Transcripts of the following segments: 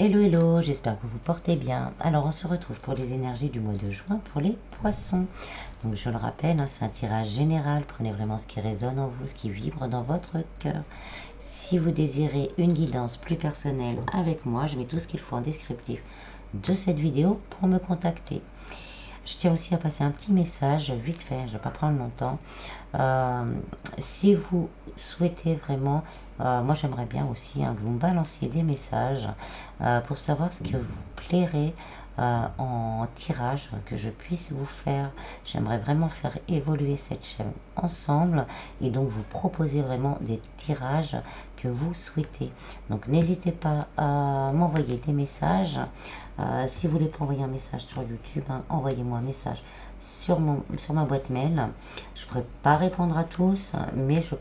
Hello hello, j'espère que vous vous portez bien. Alors on se retrouve pour les énergies du mois de juin pour les poissons. Donc je le rappelle, c'est un tirage général, prenez vraiment ce qui résonne en vous, ce qui vibre dans votre cœur. Si vous désirez une guidance plus personnelle avec moi, je mets tout ce qu'il faut en descriptif de cette vidéo pour me contacter. Je tiens aussi à passer un petit message vite fait, je ne vais pas prendre longtemps. Si vous souhaitez vraiment, moi j'aimerais bien aussi que vous me balanciez des messages pour savoir ce que vous plairait en tirage, que je puisse vous faire. J'aimerais vraiment faire évoluer cette chaîne ensemble et donc vous proposer vraiment des tirages que vous souhaitez. Donc n'hésitez pas à m'envoyer des messages. Si vous voulez pas envoyer un message sur YouTube, envoyez-moi un message sur ma boîte mail. Je ne pourrai pas répondre à tous, mais je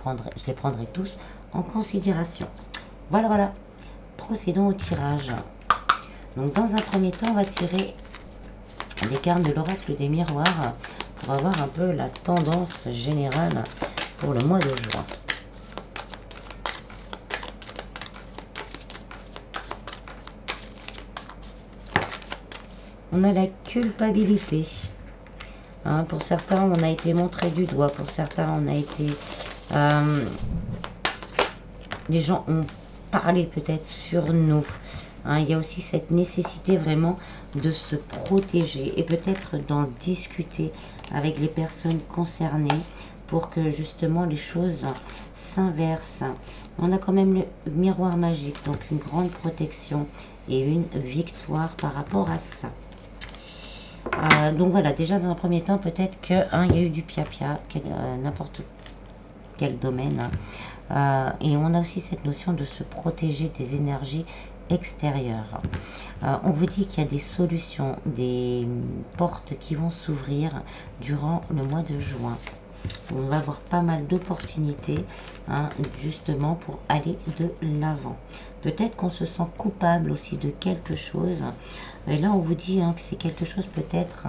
les prendrai tous en considération. Voilà. Procédons au tirage. Donc dans un premier temps, on va tirer des cartes de l'oracle des miroirs pour avoir un peu la tendance générale pour le mois de juin. On a la culpabilité. Pour certains, on a été montré du doigt. Pour certains, on a été... les gens ont parlé peut-être sur nous. Il y a aussi cette nécessité vraiment de se protéger et peut-être d'en discuter avec les personnes concernées pour que justement les choses s'inversent. On a quand même le miroir magique, donc une grande protection et une victoire par rapport à ça. Donc voilà, déjà dans un premier temps, peut-être qu'il y a eu du pia-pia, n'importe quel domaine. Et on a aussi cette notion de se protéger des énergies extérieures. On vous dit qu'il y a des solutions, des portes qui vont s'ouvrir durant le mois de juin. On va avoir pas mal d'opportunités justement pour aller de l'avant. Peut-être qu'on se sent coupable aussi de quelque chose. Et là, on vous dit que c'est quelque chose peut-être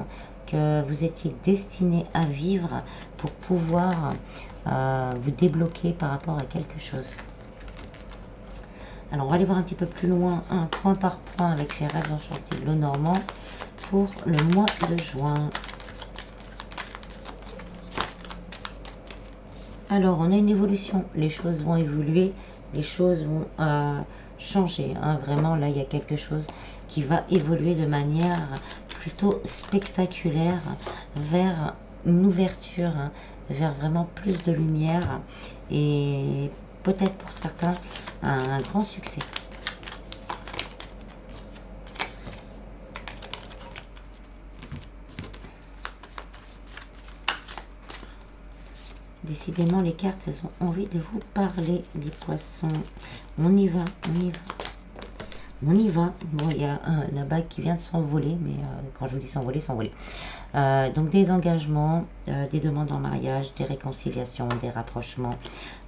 que vous étiez destiné à vivre pour pouvoir vous débloquer par rapport à quelque chose. Alors, on va aller voir un petit peu plus loin, point par point, avec les rêves enchantés de Lenormand pour le mois de juin. Alors, on a une évolution. Les choses vont évoluer, les choses vont changer. Vraiment, là, il y a quelque chose qui va évoluer de manière plutôt spectaculaire vers une ouverture, vers vraiment plus de lumière et peut-être pour certains un grand succès. Décidément, les cartes, elles ont envie de vous parler, les poissons. On y va. Bon, il y a la bague qui vient de s'envoler, mais quand je vous dis s'envoler, s'envoler. Donc des engagements, des demandes en mariage, des réconciliations, des rapprochements,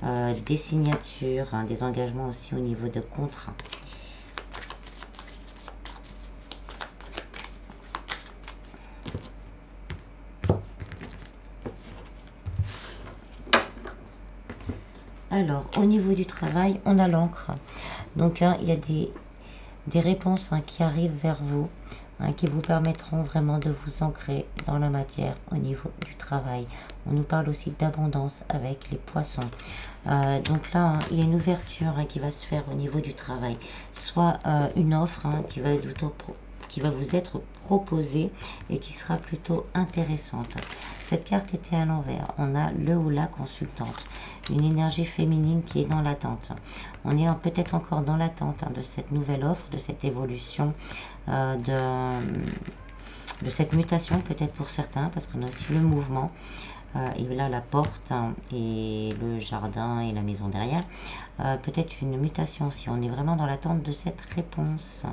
des signatures, des engagements aussi au niveau de contrats. Alors, au niveau du travail, on a l'encre. Donc, il y a des réponses qui arrivent vers vous, qui vous permettront vraiment de vous ancrer dans la matière au niveau du travail. On nous parle aussi d'abondance avec les poissons. Donc là, il y a une ouverture qui va se faire au niveau du travail. Soit une offre qui va vous être proposée et qui sera plutôt intéressante. Cette carte était à l'envers. On a le ou la consultante. Une énergie féminine qui est dans l'attente. On est peut-être encore dans l'attente de cette nouvelle offre, de cette évolution, de cette mutation peut-être pour certains, parce qu'on a aussi le mouvement. Et là, la porte et le jardin et la maison derrière. Peut-être une mutation aussi. On est vraiment dans l'attente de cette réponse.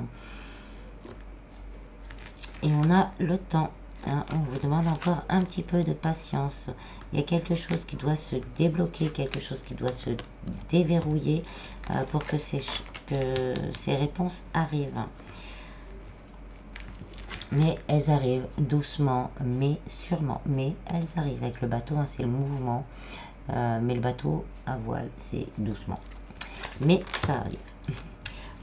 Et on a le temps. On vous demande encore un petit peu de patience. Il y a quelque chose qui doit se débloquer, quelque chose qui doit se déverrouiller pour que ces réponses arrivent. Mais elles arrivent doucement, mais sûrement. Mais elles arrivent avec le bateau, c'est le mouvement. Mais le bateau à voile, c'est doucement. Mais ça arrive.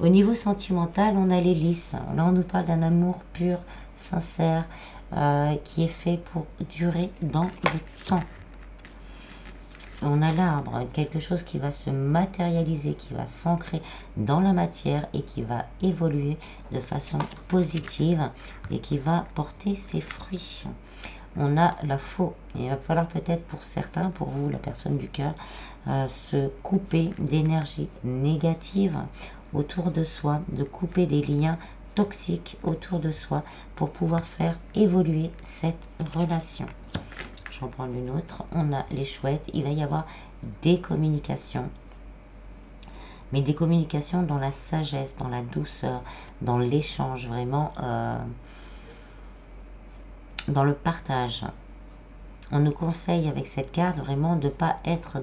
Au niveau sentimental, on a les lys. Là, on nous parle d'un amour pur, sincère, qui est fait pour durer dans le temps. On a l'arbre, quelque chose qui va se matérialiser, qui va s'ancrer dans la matière et qui va évoluer de façon positive et qui va porter ses fruits. On a la faux. Il va falloir peut-être pour certains, pour vous, la personne du cœur, se couper d'énergie négative autour de soi, de couper des liens toxiques autour de soi pour pouvoir faire évoluer cette relation. Je vais en prendre une autre. On a les chouettes. Il va y avoir des communications, mais des communications dans la sagesse, dans la douceur, dans l'échange, vraiment dans le partage. On nous conseille avec cette carte vraiment de ne pas être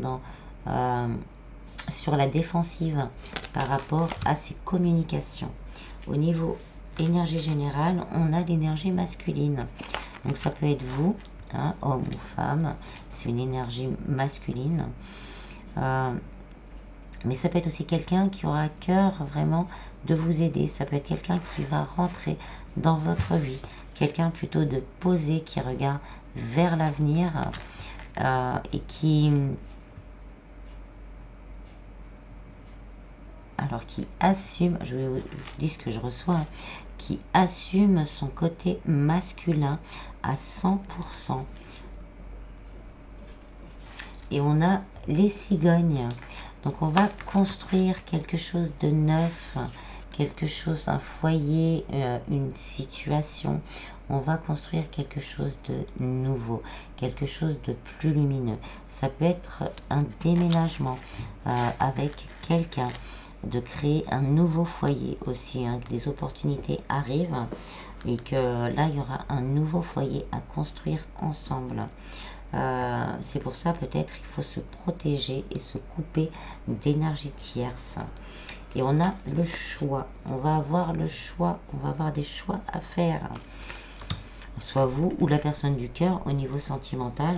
sur la défensive par rapport à ces communications. Au niveau énergie générale, on a l'énergie masculine. Donc ça peut être vous, hein, homme ou femme, c'est une énergie masculine. Mais ça peut être aussi quelqu'un qui aura à cœur vraiment de vous aider. Ça peut être quelqu'un qui va rentrer dans votre vie. Quelqu'un plutôt de posé, qui regarde vers l'avenir et qui assume, je vous dis ce que je reçois, hein, qui assume son côté masculin à 100%. Et on a les cigognes. Donc on va construire quelque chose de neuf, quelque chose, un foyer, une situation. On va construire quelque chose de nouveau, quelque chose de plus lumineux. Ça peut être un déménagement avec quelqu'un, de créer un nouveau foyer aussi, hein, que des opportunités arrivent et que là il y aura un nouveau foyer à construire ensemble. C'est pour ça peut-être il faut se protéger et se couper d'énergie tierce. Et on a le choix, on va avoir le choix, on va avoir des choix à faire, soit vous ou la personne du cœur au niveau sentimental.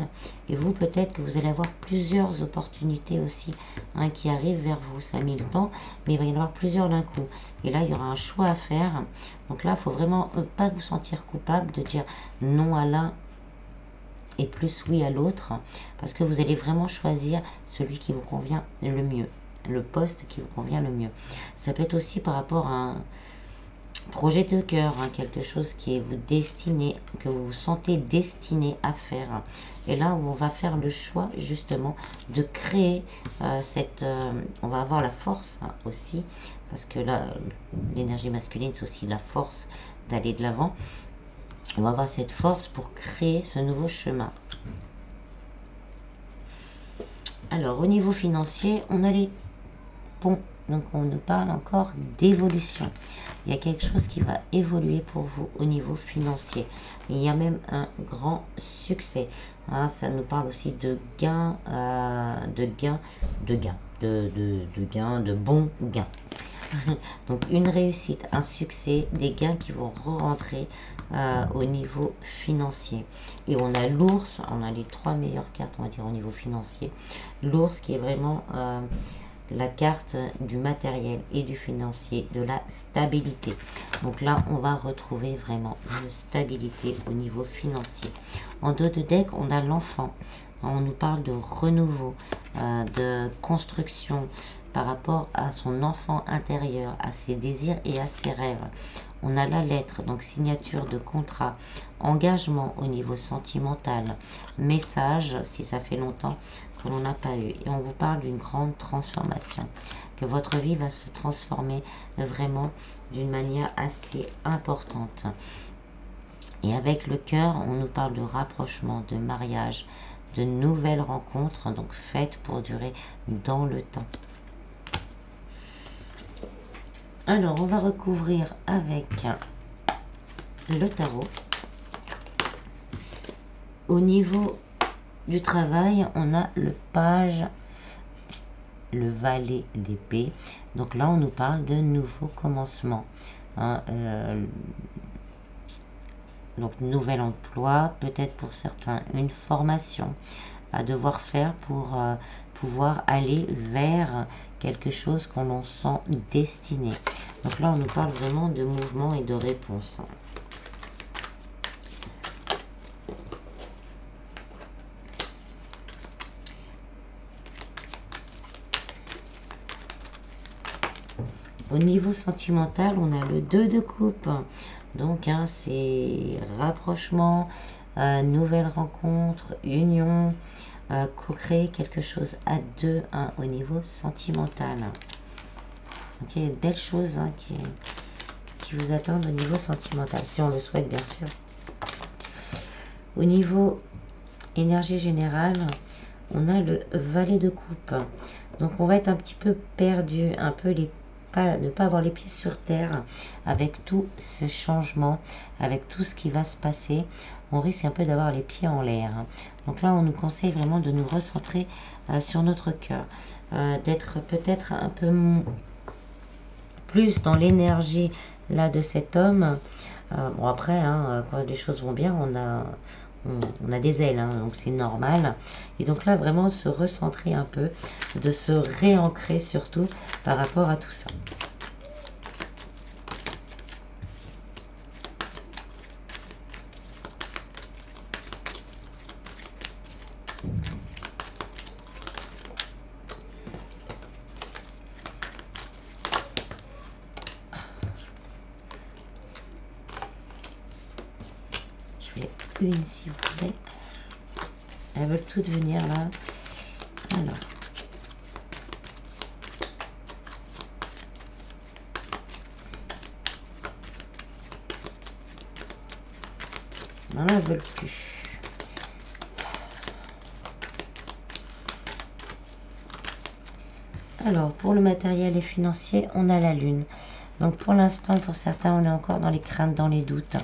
Et vous, peut-être que vous allez avoir plusieurs opportunités aussi, hein, qui arrivent vers vous. Ça a mis le temps, mais il va y en avoir plusieurs d'un coup. Et là, il y aura un choix à faire. Donc là, il faut vraiment pas vous sentir coupable de dire non à l'un et plus oui à l'autre, parce que vous allez vraiment choisir celui qui vous convient le mieux, le poste qui vous convient le mieux. Ça peut être aussi par rapport à un projet de cœur, hein, quelque chose qui est vous destiné, que vous vous sentez destiné à faire. Et là où on va faire le choix justement de créer on va avoir la force, hein, aussi, parce que là l'énergie masculine c'est aussi la force d'aller de l'avant. On va avoir cette force pour créer ce nouveau chemin. Alors au niveau financier, on a les ponts. Donc on nous parle encore d'évolution. Il y a quelque chose qui va évoluer pour vous au niveau financier. Il y a même un grand succès. Hein, ça nous parle aussi de gains, de bons gains. Donc une réussite, un succès, des gains qui vont re-rentrer au niveau financier. Et on a l'ours, on a les trois meilleures cartes, on va dire, au niveau financier. L'ours qui est vraiment la carte du matériel et du financier, de la stabilité. Donc là, on va retrouver vraiment une stabilité au niveau financier. En dos de deck, on a l'enfant. On nous parle de renouveau, de construction par rapport à son enfant intérieur, à ses désirs et à ses rêves. On a la lettre, donc signature de contrat, engagement au niveau sentimental, message si ça fait longtemps que l'on n'a pas eu. Et on vous parle d'une grande transformation, que votre vie va se transformer vraiment d'une manière assez importante. Et avec le cœur, on nous parle de rapprochement, de mariage, de nouvelles rencontres, donc faites pour durer dans le temps. Alors, on va recouvrir avec le tarot. Au niveau du travail, on a le page, le valet d'épée. Donc là, on nous parle de nouveaux commencements. Hein, donc, nouvel emploi, peut-être pour certains une formation, à devoir faire pour pouvoir aller vers quelque chose qu'on en sent destiné. Donc là, on nous parle vraiment de mouvement et de réponse. Au niveau sentimental, on a le 2 de coupe. Donc, hein, c'est rapprochement, nouvelle rencontre, union, co-créer quelque chose à deux, hein, au niveau sentimental. Donc, il y a de belles choses, hein, qui vous attendent au niveau sentimental, si on le souhaite, bien sûr. Au niveau énergie générale, on a le valet de coupe. Donc, on va être un petit peu perdu, un peu ne pas avoir les pieds sur terre avec tout ce changement, avec tout ce qui va se passer. On risque un peu d'avoir les pieds en l'air. Donc là, on nous conseille vraiment de nous recentrer sur notre cœur, d'être peut-être un peu plus dans l'énergie là de cet homme. Bon après, hein, quand les choses vont bien, on a des ailes, hein, donc c'est normal. Et donc là, vraiment se recentrer un peu, de se réancrer surtout par rapport à tout ça. Je voulais une, s'il vous plaît. Elles veulent toutes venir là. Alors. Non, elles veulent plus. Alors, pour le matériel et financier, on a la lune. Donc, pour l'instant, pour certains, on est encore dans les craintes, dans les doutes.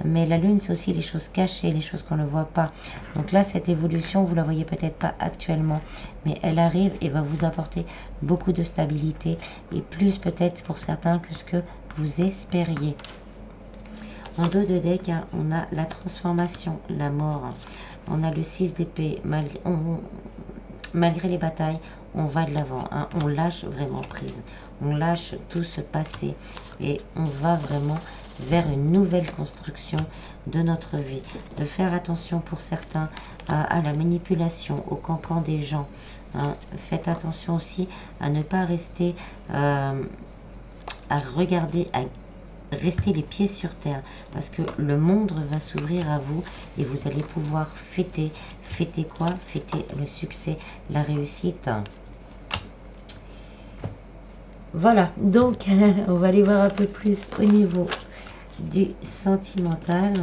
Mais la lune, c'est aussi les choses cachées, les choses qu'on ne voit pas. Donc là, cette évolution, vous la voyez peut-être pas actuellement, mais elle arrive et va vous apporter beaucoup de stabilité et plus peut-être pour certains que ce que vous espériez. En dos de deck, hein, on a la transformation, la mort. On a le 6 d'épée. Malgré les batailles, on va de l'avant. Hein, on lâche vraiment prise. On lâche tout ce passé et on va vraiment vers une nouvelle construction de notre vie. De faire attention pour certains à la manipulation, au cancan des gens. Hein. Faites attention aussi à ne pas rester à regarder, à rester les pieds sur terre, parce que le monde va s'ouvrir à vous et vous allez pouvoir fêter. Fêter quoi? Fêter le succès, la réussite. Voilà, donc on va aller voir un peu plus au niveau du sentimental.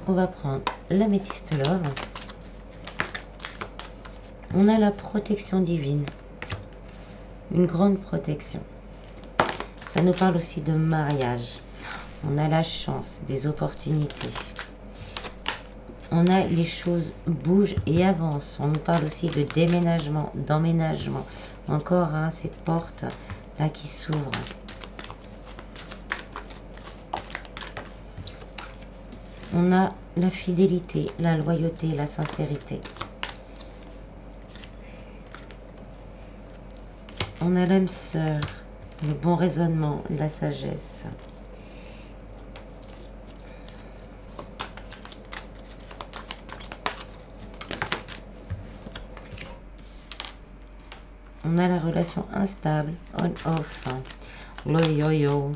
On va prendre l'améthyste love. On a la protection divine. Une grande protection. Ça nous parle aussi de mariage. On a la chance, des opportunités. On a les choses bougent et avancent. On nous parle aussi de déménagement, d'emménagement. Encore hein, cette porte là qui s'ouvre. On a la fidélité, la loyauté, la sincérité. On a l'âme sœur, le bon raisonnement, la sagesse. On a la relation instable, on-off, hein. Le yo-yo.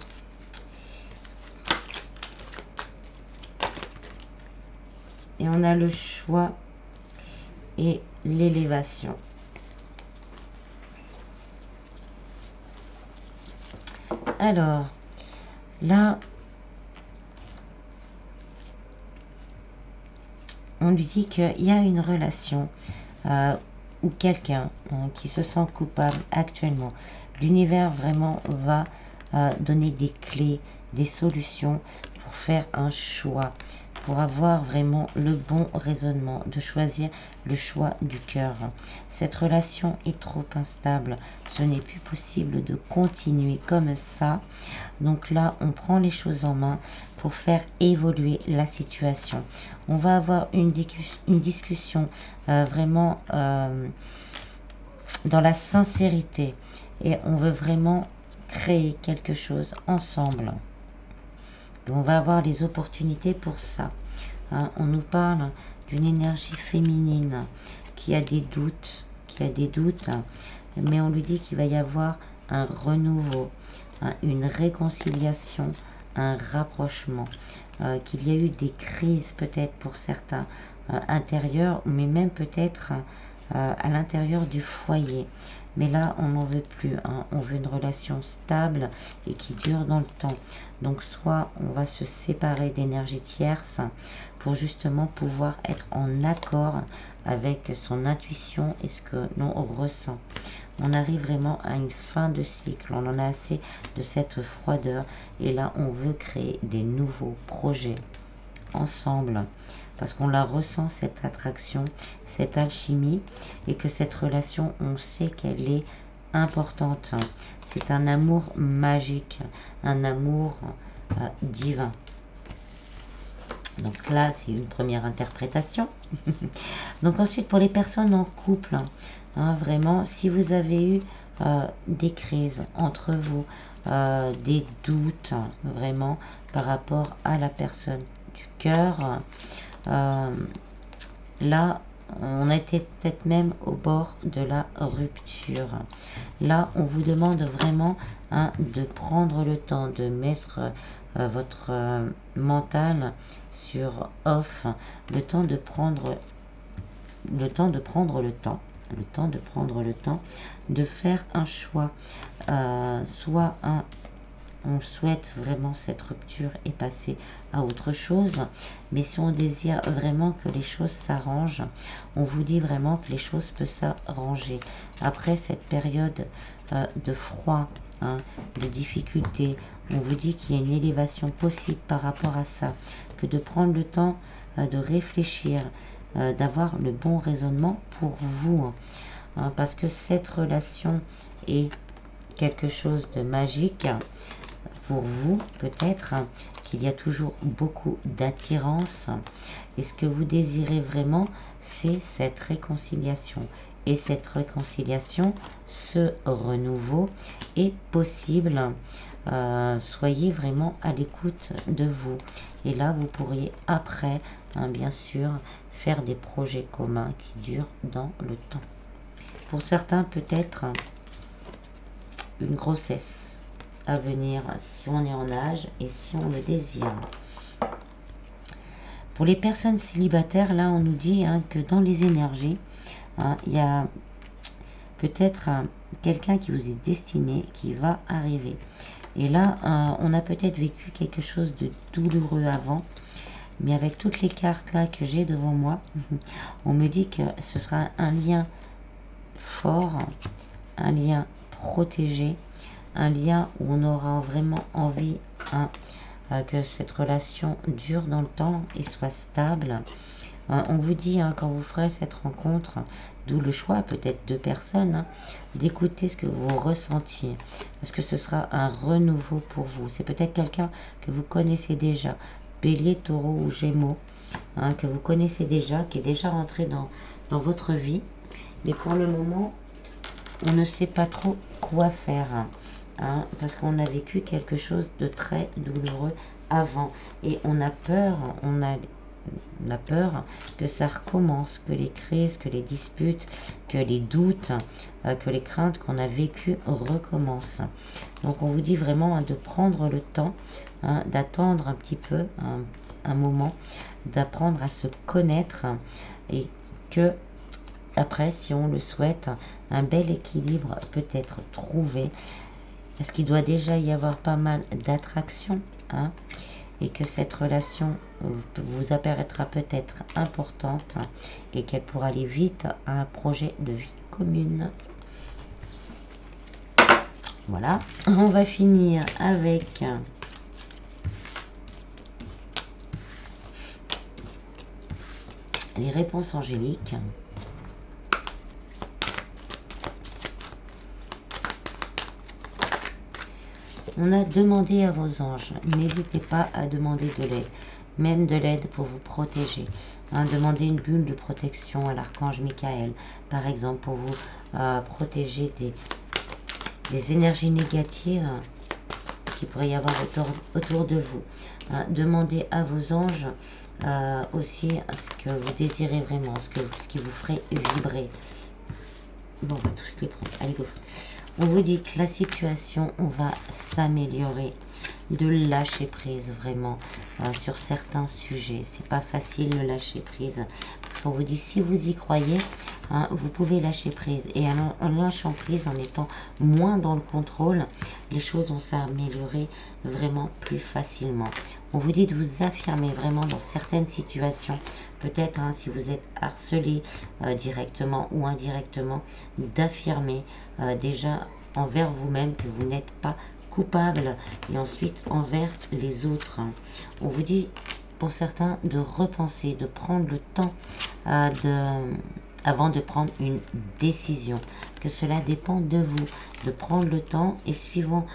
Et on a le choix et l'élévation. Alors, là, on lui dit qu'il y a une relation ou quelqu'un qui se sent coupable actuellement. L'univers vraiment va donner des clés, des solutions pour faire un choix. pour avoir vraiment le bon raisonnement, de choisir le choix du cœur. Cette relation est trop instable, ce n'est plus possible de continuer comme ça. Donc là, on prend les choses en main pour faire évoluer la situation. On va avoir une discussion vraiment dans la sincérité et on veut vraiment créer quelque chose ensemble. Et on va avoir les opportunités pour ça. Hein, on nous parle d'une énergie féminine qui a des doutes, mais on lui dit qu'il va y avoir un renouveau, hein, une réconciliation, un rapprochement, qu'il y a eu des crises peut-être pour certains intérieures, mais même peut-être à l'intérieur du foyer. Mais là, on n'en veut plus, hein. On veut une relation stable et qui dure dans le temps. Donc, soit on va se séparer d'énergie tierce pour justement pouvoir être en accord avec son intuition et ce que l'on ressent. On arrive vraiment à une fin de cycle. On en a assez de cette froideur. Et là, on veut créer des nouveaux projets ensemble. Parce qu'on la ressent, cette attraction, cette alchimie, et que cette relation, on sait qu'elle est importante. C'est un amour magique, un amour divin. Donc là, c'est une première interprétation. Donc ensuite, pour les personnes en couple, hein, vraiment, si vous avez eu des crises entre vous, des doutes, vraiment, par rapport à la personne du cœur, là, on était peut-être même au bord de la rupture. Là, on vous demande vraiment de prendre le temps de mettre votre mental sur off, le temps de prendre le temps de faire un choix, soit on souhaite vraiment cette rupture et passer à autre chose, mais si on désire vraiment que les choses s'arrangent, on vous dit vraiment que les choses peuvent s'arranger. Après cette période de froid, hein, de difficulté, on vous dit qu'il y a une élévation possible par rapport à ça, que de prendre le temps de réfléchir, d'avoir le bon raisonnement pour vous, hein, parce que cette relation est quelque chose de magique. Pour vous, peut-être qu'il y a toujours beaucoup d'attirance et ce que vous désirez vraiment, c'est cette réconciliation. Et cette réconciliation, ce renouveau est possible. Soyez vraiment à l'écoute de vous. Et là, vous pourriez après, hein, bien sûr, faire des projets communs qui durent dans le temps. Pour certains, peut-être une grossesse à venir si on est en âge et si on le désire. Pour les personnes célibataires, là on nous dit que dans les énergies, il y a peut-être quelqu'un qui vous est destiné, qui va arriver. Et là, on a peut-être vécu quelque chose de douloureux avant, mais avec toutes les cartes là que j'ai devant moi, on me dit que ce sera un lien fort, un lien protégé, un lien où on aura vraiment envie que cette relation dure dans le temps et soit stable. On vous dit, quand vous ferez cette rencontre, d'où le choix peut-être de personnes, d'écouter ce que vous ressentiez, parce que ce sera un renouveau pour vous. C'est peut-être quelqu'un que vous connaissez déjà, Bélier, Taureau ou Gémeaux, que vous connaissez déjà, qui est déjà rentré dans votre vie, mais pour le moment, on ne sait pas trop quoi faire. Parce qu'on a vécu quelque chose de très douloureux avant et on a peur que ça recommence, que les crises, que les disputes, que les doutes, que les craintes qu'on a vécues recommencent. Donc on vous dit vraiment de prendre le temps, d'attendre un petit peu, un moment, d'apprendre à se connaître et que après, si on le souhaite, un bel équilibre peut être trouvé. Parce qu'il doit déjà y avoir pas mal d'attraction, et que cette relation vous apparaîtra peut-être importante et qu'elle pourra aller vite à un projet de vie commune. Voilà, on va finir avec les réponses angéliques. On a demandé à vos anges, n'hésitez pas à demander de l'aide, même de l'aide pour vous protéger. Demandez une bulle de protection à l'archange Michael, par exemple, pour vous protéger des énergies négatives qu'il pourrait y avoir autour de vous. Demandez à vos anges aussi ce que vous désirez vraiment, ce qui vous ferait vibrer. Bon, on va tous les prendre. Allez, go. On vous dit que la situation, on va s'améliorer, de lâcher prise vraiment sur certains sujets. C'est pas facile le lâcher prise parce qu'on vous dit si vous y croyez, vous pouvez lâcher prise. Et en lâchant prise, en étant moins dans le contrôle, les choses vont s'améliorer vraiment plus facilement. On vous dit de vous affirmer vraiment dans certaines situations. Peut-être si vous êtes harcelé directement ou indirectement, d'affirmer déjà envers vous-même que vous n'êtes pas coupable et ensuite envers les autres. On vous dit pour certains de repenser, de prendre le temps avant de prendre une décision, que cela dépend de vous, de prendre le temps et suivant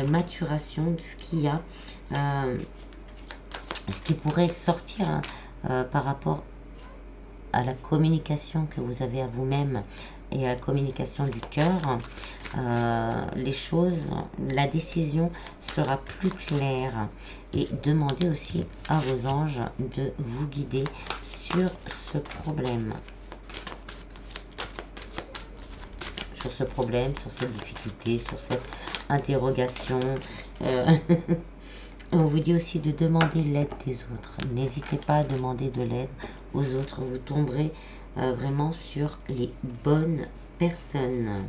maturation de ce qu'il y a, ce qui pourrait sortir par rapport à la communication que vous avez à vous-même et à la communication du cœur, les choses, la décision sera plus claire. Et demandez aussi à vos anges de vous guider sur ce problème. Sur ce problème, sur cette difficulté, sur cette interrogation. On vous dit aussi de demander l'aide des autres. N'hésitez pas à demander de l'aide aux autres. Vous tomberez vraiment sur les bonnes personnes.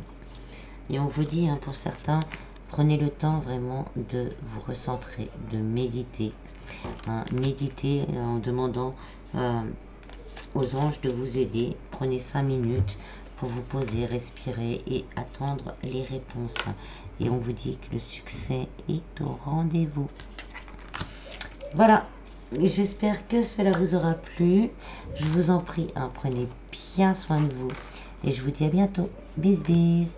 Et on vous dit, pour certains, prenez le temps vraiment de vous recentrer, de méditer. Méditez en demandant aux anges de vous aider. Prenez 5 minutes pour vous poser, respirer et attendre les réponses. Et on vous dit que le succès est au rendez-vous. Voilà, j'espère que cela vous aura plu. Je vous en prie, prenez bien soin de vous. Et je vous dis à bientôt. Bis bis.